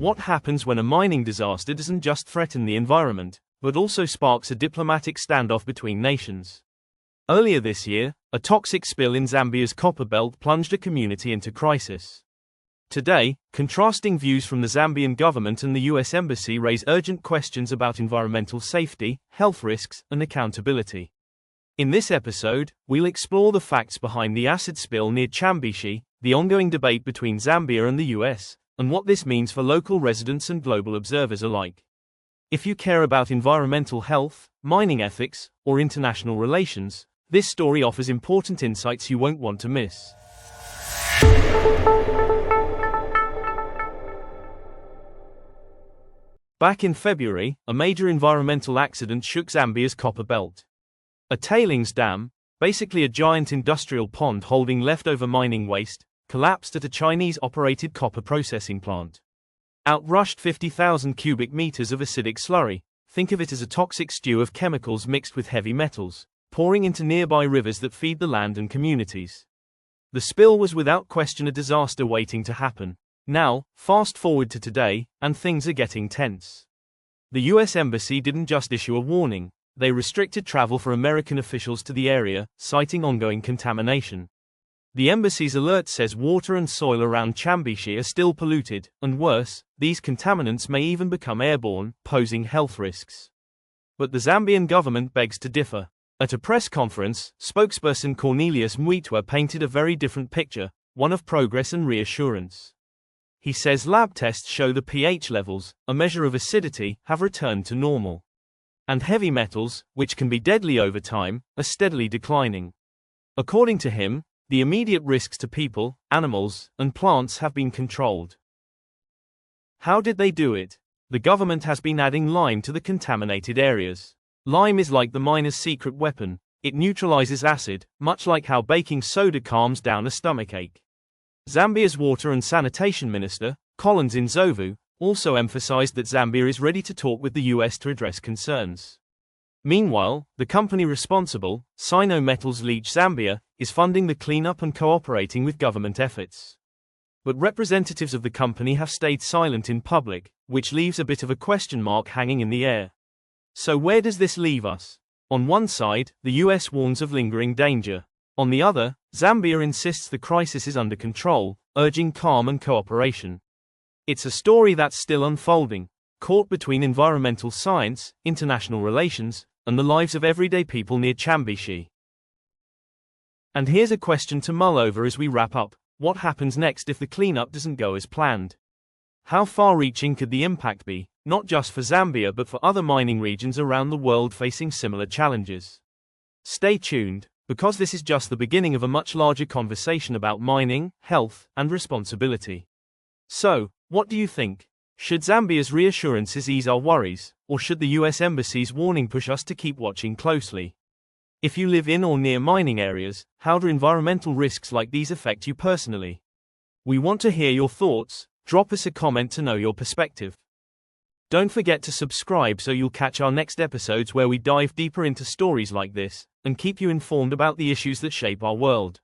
What happens when a mining disaster doesn't just threaten the environment, but also sparks a diplomatic standoff between nations? Earlier this year, a toxic spill in Zambia's copper belt plunged a community into crisis. Today, contrasting views from the Zambian government and the US Embassy raise urgent questions about environmental safety, health risks, and accountability. In this episode, we'll explore the facts behind the acid spill near Chambishi, the ongoing debate between Zambia and the US, and what this means for local residents and global observers alike. If you care about environmental health, mining ethics, or international relations, this story offers important insights you won't want to miss. Back in February, a major environmental accident shook Zambia's copper belt. A tailings dam, basically a giant industrial pond holding leftover mining waste, collapsed at a Chinese-operated copper processing plant. Out rushed 50,000 cubic meters of acidic slurry. Think of it as a toxic stew of chemicals mixed with heavy metals, pouring into nearby rivers that feed the land and communities. The spill was without question a disaster waiting to happen. Now, fast forward to today, and things are getting tense. The US Embassy didn't just issue a warning, they restricted travel for American officials to the area, citing ongoing contamination. The embassy's alert says water and soil around Chambishi are still polluted, and worse, these contaminants may even become airborne, posing health risks. But the Zambian government begs to differ. At a press conference, spokesperson Cornelius Mwitwa painted a very different picture, one of progress and reassurance. He says lab tests show the pH levels, a measure of acidity, have returned to normal. And heavy metals, which can be deadly over time, are steadily declining. According to him, the immediate risks to people, animals, and plants have been controlled. How did they do it? The government has been adding lime to the contaminated areas. Lime is like the miner's secret weapon. It neutralizes acid, much like how baking soda calms down a stomachache. Zambia's Water and Sanitation Minister, Collins Nzovu, also emphasized that Zambia is ready to talk with the US to address concerns. Meanwhile, the company responsible, Sino Metals Leach Zambia, is funding the cleanup and cooperating with government efforts. But representatives of the company have stayed silent in public, which leaves a bit of a question mark hanging in the air. So where does this leave us? On one side, the US warns of lingering danger. On the other, Zambia insists the crisis is under control, urging calm and cooperation. It's a story that's still unfolding, caught between environmental science, international relations, and the lives of everyday people near Chambishi. And here's a question to mull over as we wrap up: what happens next if the cleanup doesn't go as planned? How far-reaching could the impact be, not just for Zambia but for other mining regions around the world facing similar challenges? Stay tuned, because this is just the beginning of a much larger conversation about mining, health, and responsibility. So, what do you think? Should Zambia's reassurances ease our worries, or should the US Embassy's warning push us to keep watching closely? If you live in or near mining areas, how do environmental risks like these affect you personally? We want to hear your thoughts. Drop us a comment to know your perspective. Don't forget to subscribe so you'll catch our next episodes where we dive deeper into stories like this, and keep you informed about the issues that shape our world.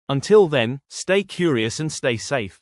Until then, stay curious and stay safe.